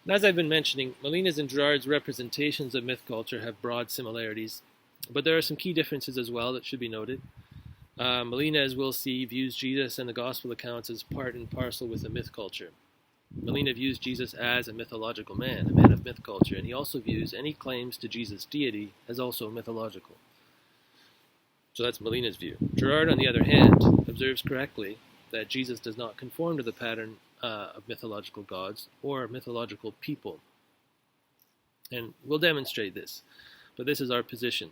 As I've been mentioning, Molina's and Gerard's representations of myth culture have broad similarities, but there are some key differences as well that should be noted. Molina, as we'll see, views Jesus and the gospel accounts as part and parcel with the myth culture. Molina views Jesus as a mythological man, a man of myth culture, and he also views any claims to Jesus' deity as also mythological. So that's Molina's view. Gerard, on the other hand, observes correctly that Jesus does not conform to the pattern of mythological gods or mythological people. And we'll demonstrate this, but this is our position.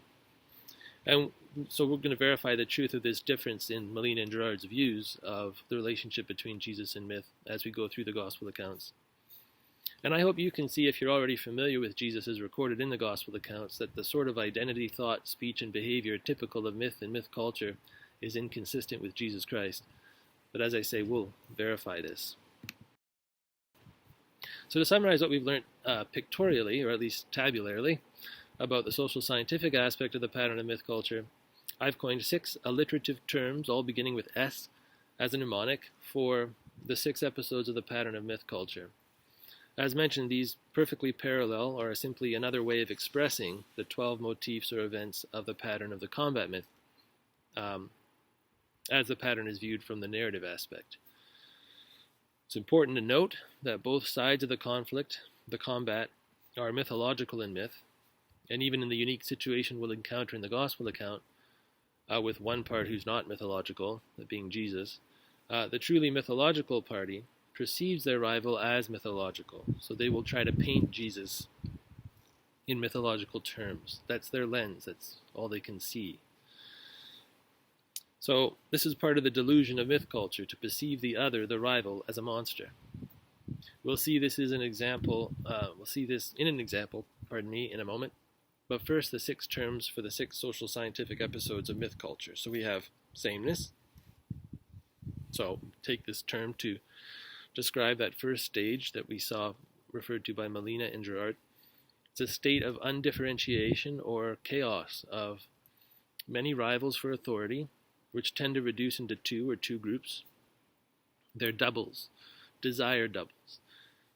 And so we're going to verify the truth of this difference in Molina and Gerard's views of the relationship between Jesus and myth as we go through the gospel accounts. And I hope you can see, if you're already familiar with Jesus as recorded in the gospel accounts, that the sort of identity, thought, speech, and behavior typical of myth and myth culture is inconsistent with Jesus Christ. But as I say, we'll verify this. So to summarize what we've learned pictorially, or at least tabularly, about the social scientific aspect of the pattern of myth culture, I've coined 6 alliterative terms, all beginning with S, as a mnemonic for the 6 episodes of the pattern of myth culture. As mentioned, these perfectly parallel or are simply another way of expressing the 12 motifs or events of the pattern of the combat myth, as the pattern is viewed from the narrative aspect. It's important to note that both sides of the conflict, the combat, are mythological in myth, and even in the unique situation we'll encounter in the gospel account, with one part who's not mythological, that being Jesus, the truly mythological party perceives their rival as mythological. So they will try to paint Jesus in mythological terms. That's their lens. That's all they can see. So this is part of the delusion of myth culture, to perceive the other, the rival, as a monster. We'll see this in an example, in a moment. But first, the 6 terms for the 6 social scientific episodes of myth culture. So we have sameness. So take this term to describe that first stage that we saw referred to by Molina and Gerard. It's a state of undifferentiation or chaos of many rivals for authority, which tend to reduce into 2 groups. They're doubles, desire doubles.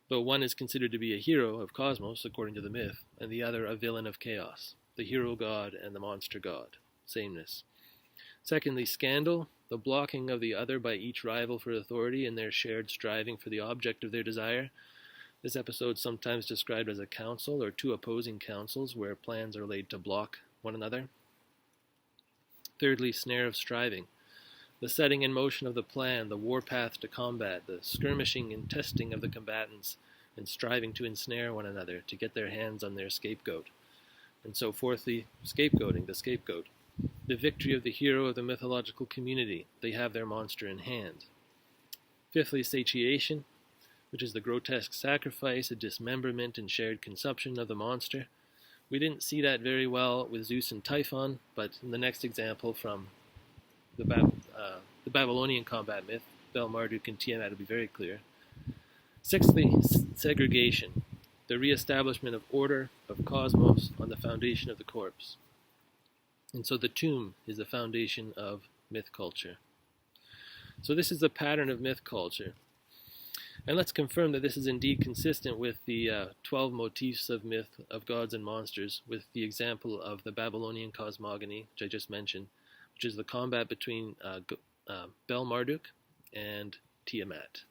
Though one is considered to be a hero of cosmos, according to the myth, and the other a villain of chaos, the hero god and the monster god, sameness. Secondly, scandal, the blocking of the other by each rival for authority in their shared striving for the object of their desire. This episode is sometimes described as a council or 2 opposing councils where plans are laid to block one another. Thirdly, snare of striving, the setting in motion of the plan, the warpath to combat, the skirmishing and testing of the combatants, and striving to ensnare one another to get their hands on their scapegoat. And so fourthly, scapegoating, the scapegoat, the victory of the hero of the mythological community. They have their monster in hand. Fifthly, satiation, which is the grotesque sacrifice, a dismemberment and shared consumption of the monster. We didn't see that very well with Zeus and Typhon, but in the next example from the Babylonian combat myth, Bel, Marduk, and Tiamat will be very clear. Sixthly, segregation, the reestablishment of order, of cosmos, on the foundation of the corpse. And so the tomb is the foundation of myth culture. So this is the pattern of myth culture. And let's confirm that this is indeed consistent with the 12 motifs of myth of gods and monsters, with the example of the Babylonian cosmogony, which I just mentioned, which is the combat between Bel, Marduk and Tiamat.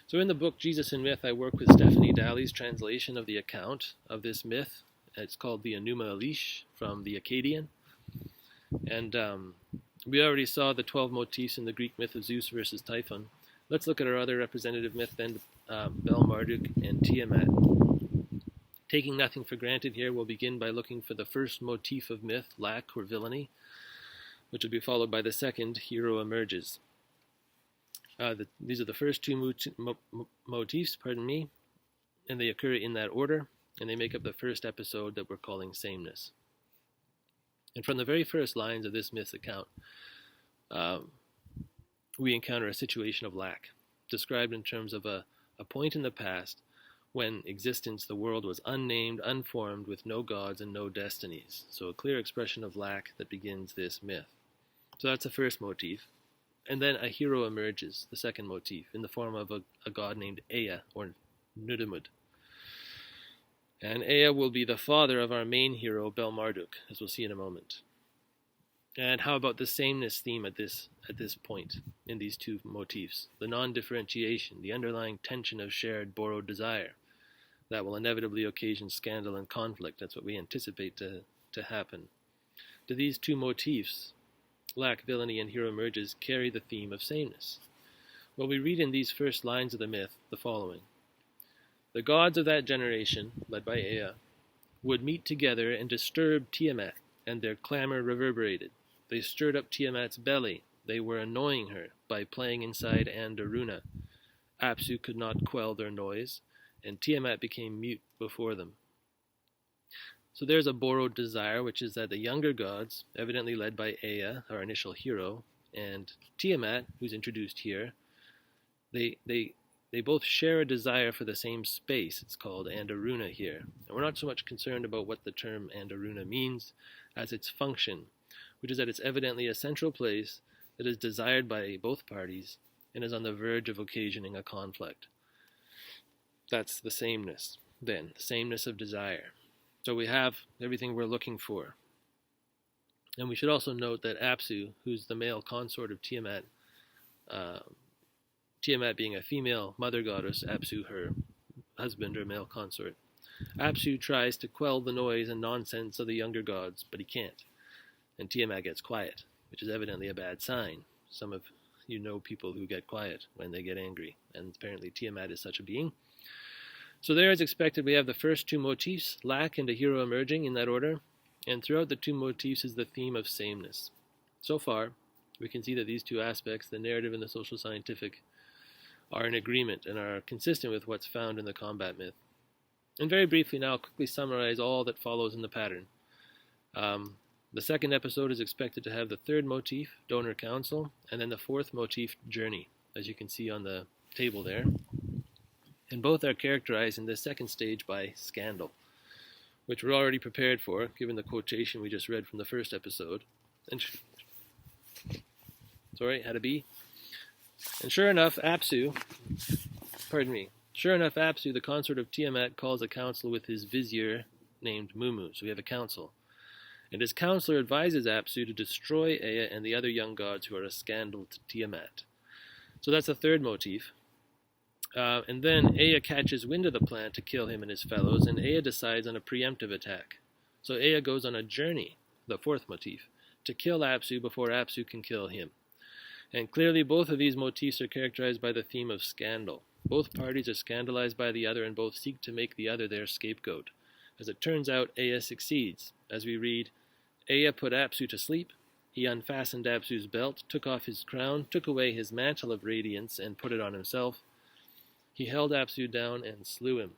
So in the book Jesus and Myth, I work with Stephanie Daly's translation of the account of this myth. It's called the Enuma Elish from the Akkadian. And we already saw the 12 motifs in the Greek myth of Zeus versus Typhon. Let's look at our other representative myth then, Bel, Marduk, and Tiamat. Taking nothing for granted here, we'll begin by looking for the first motif of myth, lack or villainy, which will be followed by the second, hero emerges. These are the first 2 motifs, and they occur in that order, and they make up the first episode that we're calling sameness. And from the very first lines of this myth's account, we encounter a situation of lack, described in terms of a point in the past when existence, the world, was unnamed, unformed, with no gods and no destinies. So a clear expression of lack that begins this myth. So that's the first motif. And then a hero emerges, the second motif, in the form of a god named Ea, or Nudamud. And Ea will be the father of our main hero, Bel-Marduk, as we'll see in a moment. And how about the sameness theme at this point in these two motifs? The non-differentiation, the underlying tension of shared borrowed desire that will inevitably occasion scandal and conflict. That's what we anticipate to happen. Do these two motifs, lack, villainy, and hero emerges, carry the theme of sameness? Well, we read in these first lines of the myth the following. The gods of that generation, led by Ea, would meet together and disturb Tiamat, and their clamor reverberated. They stirred up Tiamat's belly. They were annoying her by playing inside Andaruna. Apsu could not quell their noise, and Tiamat became mute before them. So there's a borrowed desire, which is that the younger gods, evidently led by Ea, our initial hero, and Tiamat, who's introduced here, they both share a desire for the same space. It's called Andaruna here. And we're not so much concerned about what the term Andaruna means as its function, which is that it's evidently a central place that is desired by both parties and is on the verge of occasioning a conflict. That's the sameness, then, the sameness of desire. So we have everything we're looking for. And we should also note that Apsu, who's the male consort of Tiamat, Tiamat being a female mother goddess, Apsu her husband or male consort. Apsu tries to quell the noise and nonsense of the younger gods, but he can't. And Tiamat gets quiet, which is evidently a bad sign. Some of you know people who get quiet when they get angry, and apparently Tiamat is such a being. So there, as expected, we have the first two motifs, lack and a hero emerging in that order, and throughout the two motifs is the theme of sameness. So far, we can see that these two aspects, the narrative and the social scientific, are in agreement and are consistent with what's found in the combat myth. And very briefly now, I'll quickly summarize all that follows in the pattern. The second episode is expected to have the third motif, donor council, and then the fourth motif, journey, as you can see on the table there. And both are characterized in this second stage by scandal, which we're already prepared for, given the quotation we just read from the first episode. And had a B. And sure enough, Apsu, the consort of Tiamat, calls a council with his vizier named Mumu. So we have a council. And his counselor advises Apsu to destroy Ea and the other young gods who are a scandal to Tiamat. So that's the third motif. And then Ea catches wind of the plan to kill him and his fellows, and Ea decides on a preemptive attack. So Ea goes on a journey, the fourth motif, to kill Apsu before Apsu can kill him. And clearly both of these motifs are characterized by the theme of scandal. Both parties are scandalized by the other, and both seek to make the other their scapegoat. As it turns out, Ea succeeds. As we read, Ea put Apsu to sleep. He unfastened Apsu's belt, took off his crown, took away his mantle of radiance, and put it on himself. He held Apsu down and slew him.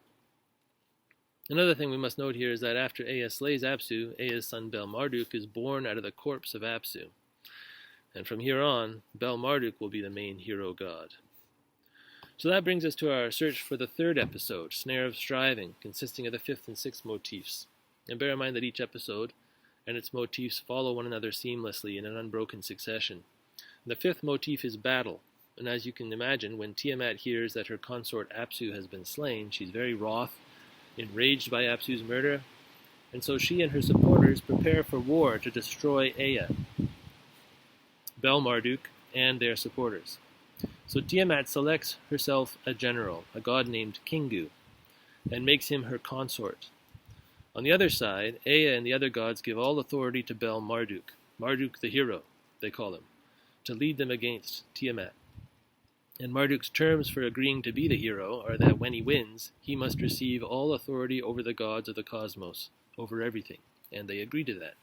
Another thing we must note here is that after Ea slays Apsu, Ea's son Bel-Marduk is born out of the corpse of Apsu. And from here on, Bel-Marduk will be the main hero god. So that brings us to our search for the third episode, Snare of Striving, consisting of the fifth and sixth motifs. And bear in mind that each episode and its motifs follow one another seamlessly in an unbroken succession. The fifth motif is battle. And as you can imagine, when Tiamat hears that her consort Apsu has been slain, she's very wroth, enraged by Apsu's murder, and so she and her supporters prepare for war to destroy Ea, Bel-Marduk, and their supporters. So Tiamat selects herself a general, a god named Kingu, and makes him her consort. On the other side, Ea and the other gods give all authority to Bel-Marduk, Marduk the hero, they call him, to lead them against Tiamat. And Marduk's terms for agreeing to be the hero are that when he wins, he must receive all authority over the gods of the cosmos, over everything, and they agree to that.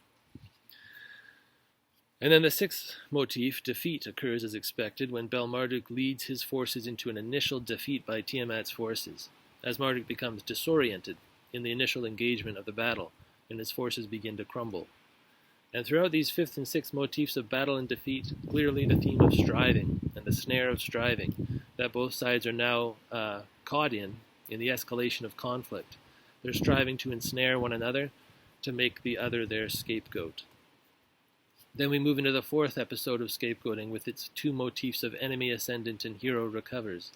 And then the sixth motif, defeat, occurs as expected when Bel-Marduk leads his forces into an initial defeat by Tiamat's forces, as Marduk becomes disoriented in the initial engagement of the battle, and his forces begin to crumble. And throughout these fifth and sixth motifs of battle and defeat, clearly the theme of striving and the snare of striving that both sides are now caught in the escalation of conflict. They're striving to ensnare one another to make the other their scapegoat. Then we move into the fourth episode of scapegoating with its two motifs of enemy ascendant and hero recovers.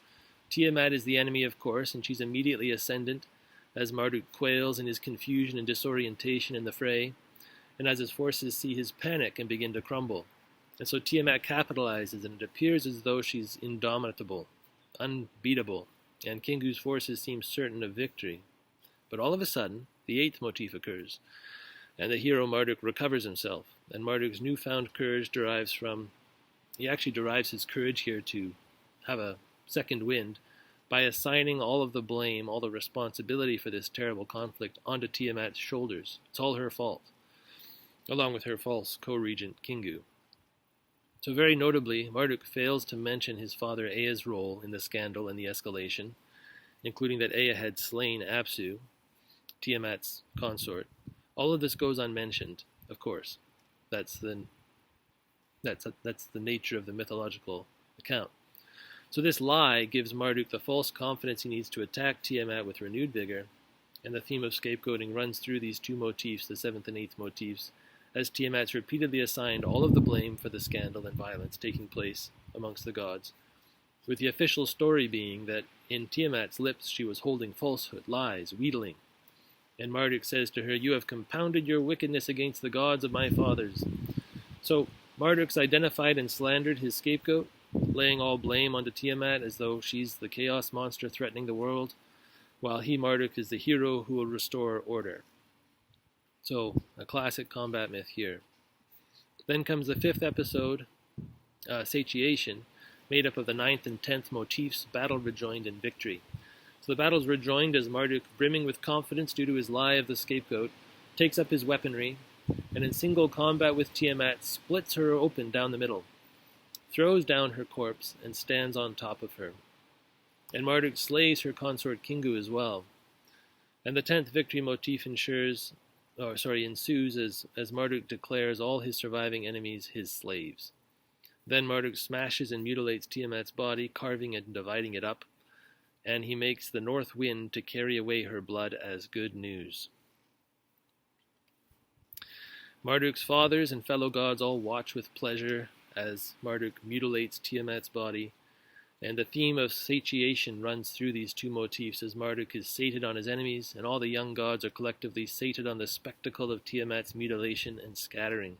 Tiamat is the enemy, of course, and she's immediately ascendant as Marduk quails in his confusion and disorientation in the fray, and as his forces see his panic and begin to crumble. And so Tiamat capitalizes, and it appears as though she's indomitable, unbeatable, and Kingu's forces seem certain of victory. But all of a sudden, the eighth motif occurs, and the hero Marduk recovers himself, and Marduk's newfound courage he actually derives his courage here to have a second wind by assigning all of the blame, all the responsibility for this terrible conflict onto Tiamat's shoulders. It's all her fault, along with her false co-regent Kingu. So very notably, Marduk fails to mention his father Ea's role in the scandal and the escalation, including that Ea had slain Apsu, Tiamat's consort. All of this goes unmentioned, of course. That's the nature of the mythological account. So this lie gives Marduk the false confidence he needs to attack Tiamat with renewed vigor, and the theme of scapegoating runs through these two motifs, the seventh and eighth motifs, as Tiamat's repeatedly assigned all of the blame for the scandal and violence taking place amongst the gods, with the official story being that in Tiamat's lips she was holding falsehood, lies, wheedling. And Marduk says to her, "You have compounded your wickedness against the gods of my fathers." So Marduk's identified and slandered his scapegoat, laying all blame onto Tiamat as though she's the chaos monster threatening the world, while he, Marduk, is the hero who will restore order. So, a classic combat myth here. Then comes the fifth episode, Satiation, made up of the ninth and 10th motifs, battle rejoined and victory. So the battle's rejoined as Marduk, brimming with confidence due to his lie of the scapegoat, takes up his weaponry, and in single combat with Tiamat, splits her open down the middle, throws down her corpse, and stands on top of her. And Marduk slays her consort Kingu as well. And the 10th victory motif ensues as Marduk declares all his surviving enemies his slaves. Then Marduk smashes and mutilates Tiamat's body, carving and dividing it up, and he makes the north wind to carry away her blood as good news. Marduk's fathers and fellow gods all watch with pleasure as Marduk mutilates Tiamat's body, and the theme of satiation runs through these two motifs as Marduk is sated on his enemies, and all the young gods are collectively sated on the spectacle of Tiamat's mutilation and scattering.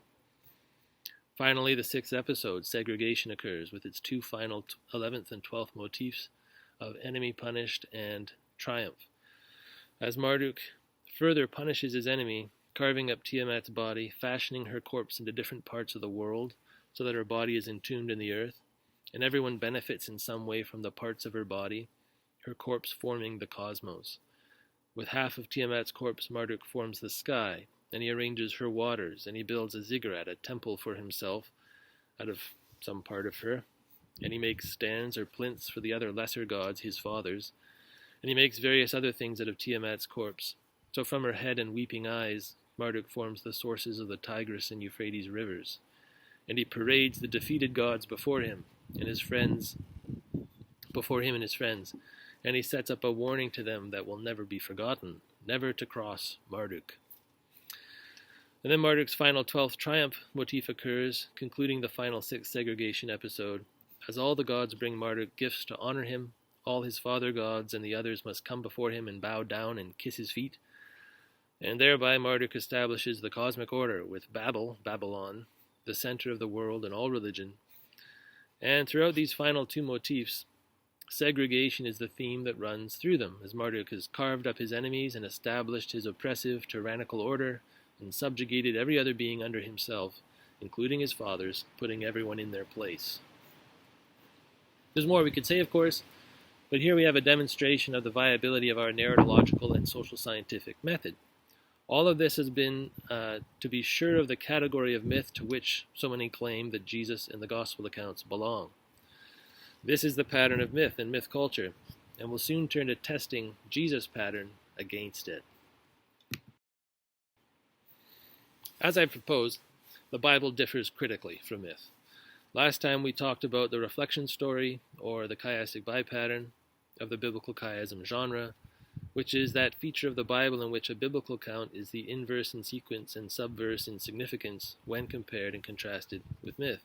Finally, the sixth episode, Segregation, occurs with its two final 11th and 12th motifs of enemy punished and triumph, as Marduk further punishes his enemy, carving up Tiamat's body, fashioning her corpse into different parts of the world so that her body is entombed in the earth, and everyone benefits in some way from the parts of her body, her corpse forming the cosmos. With half of Tiamat's corpse, Marduk forms the sky, and he arranges her waters, and he builds a ziggurat, a temple for himself, out of some part of her, and he makes stands or plinths for the other lesser gods, his fathers, and he makes various other things out of Tiamat's corpse. So from her head and weeping eyes, Marduk forms the sources of the Tigris and Euphrates rivers, and he parades the defeated gods before him and his friends, and he sets up a warning to them that will never be forgotten, never to cross Marduk. And then Marduk's final 12th triumph motif occurs, concluding the final 6th segregation episode, as all the gods bring Marduk gifts to honor him. All his father gods and the others must come before him and bow down and kiss his feet, and thereby Marduk establishes the cosmic order with Babylon, the center of the world and all religion. And throughout these final two motifs, segregation is the theme that runs through them, as Marduk has carved up his enemies and established his oppressive, tyrannical order, and subjugated every other being under himself, including his fathers, putting everyone in their place. There's more we could say, of course, but here we have a demonstration of the viability of our narratological and social scientific method. All of this has been to be sure of the category of myth to which so many claim that Jesus and the gospel accounts belong. This is the pattern of myth and myth culture, and we'll soon turn to testing Jesus' pattern against it. As I proposed, the Bible differs critically from myth. Last time we talked about the reflection story, or the chiastic bipattern of the biblical chiasm genre, which is that feature of the Bible in which a biblical account is the inverse in sequence and subverse in significance when compared and contrasted with myth.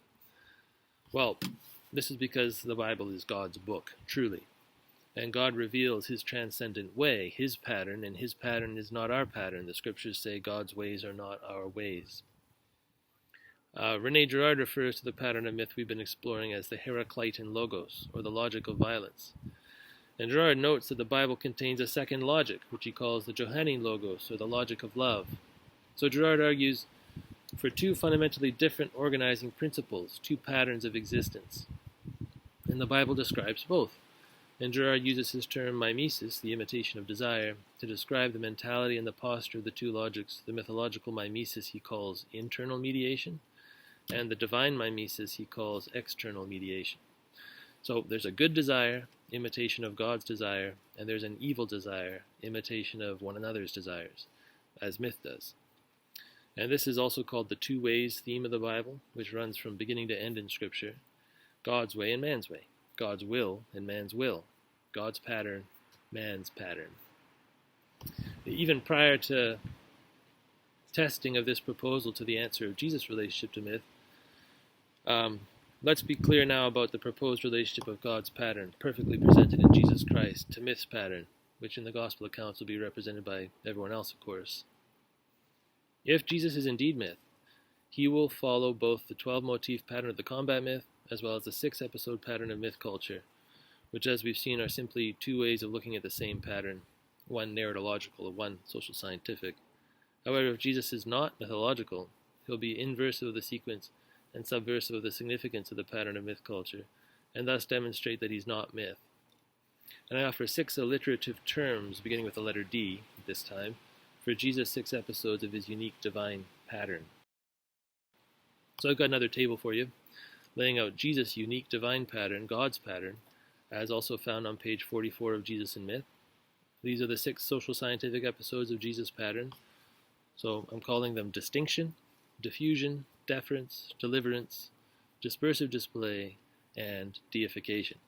Well, this is because the Bible is God's book, truly. And God reveals his transcendent way, his pattern, and his pattern is not our pattern. The scriptures say God's ways are not our ways. René Gerard refers to the pattern of myth we've been exploring as the Heraclitan logos, or the logic of violence. And Gerard notes that the Bible contains a second logic, which he calls the Johannine logos, or the logic of love. So Gerard argues for two fundamentally different organizing principles, two patterns of existence. And the Bible describes both. And Gerard uses his term mimesis, the imitation of desire, to describe the mentality and the posture of the two logics. The mythological mimesis he calls internal mediation, and the divine mimesis he calls external mediation. So there's a good desire, imitation of God's desire, and there's an evil desire, imitation of one another's desires, as myth does. And this is also called the two ways theme of the Bible, which runs from beginning to end in Scripture. God's way and man's way. God's will and man's will. God's pattern, man's pattern. Even prior to testing of this proposal to the answer of Jesus' relationship to myth, let's be clear now about the proposed relationship of God's pattern, perfectly presented in Jesus Christ, to myth's pattern, which in the gospel accounts will be represented by everyone else, of course. If Jesus is indeed myth, he will follow both the 12-motif pattern of the combat myth as well as the 6-episode pattern of myth culture, which, as we've seen, are simply two ways of looking at the same pattern, one narratological and one social scientific. However, if Jesus is not mythological, he'll be inversive of the sequence and subversive of the significance of the pattern of myth culture, and thus demonstrate that he's not myth. And I offer 6 alliterative terms, beginning with the letter D this time, for Jesus' 6 episodes of his unique divine pattern. So I've got another table for you, laying out Jesus' unique divine pattern, God's pattern, as also found on page 44 of Jesus and Myth. These are the 6 social scientific episodes of Jesus' pattern. So I'm calling them distinction, diffusion, deference, deliverance, dispersive display, and deification.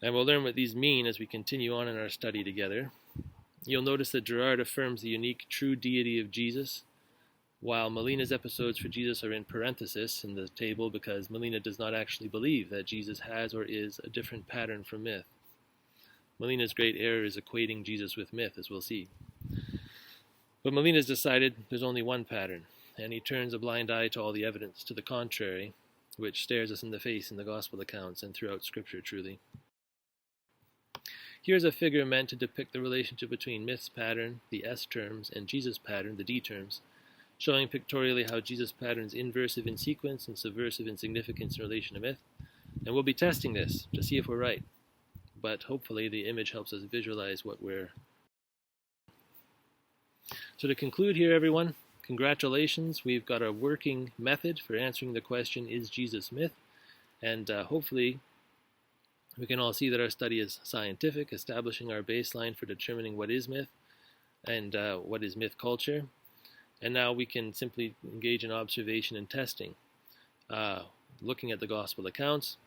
And we'll learn what these mean as we continue on in our study together. You'll notice that Gerard affirms the unique true deity of Jesus, while Molina's episodes for Jesus are in parenthesis in the table because Molina does not actually believe that Jesus has or is a different pattern from myth. Molina's great error is equating Jesus with myth, as we'll see. But Molina's decided there's only one pattern, and he turns a blind eye to all the evidence to the contrary, which stares us in the face in the gospel accounts and throughout Scripture, truly. Here's a figure meant to depict the relationship between myth's pattern, the S terms, and Jesus' pattern, the D terms, showing pictorially how Jesus' pattern is inversive in sequence and subversive in significance in relation to myth. And we'll be testing this to see if we're right. But hopefully the image helps us visualize what we're... So to conclude here, everyone, congratulations. We've got a working method for answering the question, is Jesus myth? And hopefully we can all see that our study is scientific, establishing our baseline for determining what is myth and what is myth culture. And now we can simply engage in observation and testing, looking at the gospel accounts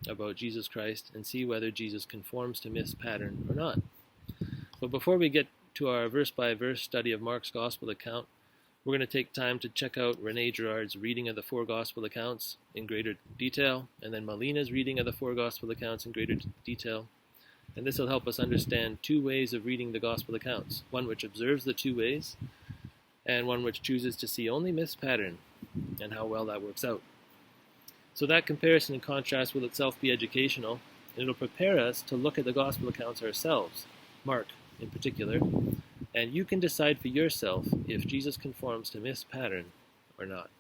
about Jesus Christ and see whether Jesus conforms to myth's pattern or not. But before we get to our verse-by-verse study of Mark's gospel account, we're going to take time to check out René Girard's reading of the 4 gospel accounts in greater detail, and then Molina's reading of the 4 gospel accounts in greater detail. And this will help us understand 2 ways of reading the gospel accounts, one which observes the 2 ways, and one which chooses to see only myth's pattern, and how well that works out. So that comparison and contrast will itself be educational, and it'll prepare us to look at the gospel accounts ourselves, Mark in particular, and you can decide for yourself if Jesus conforms to myth's pattern or not.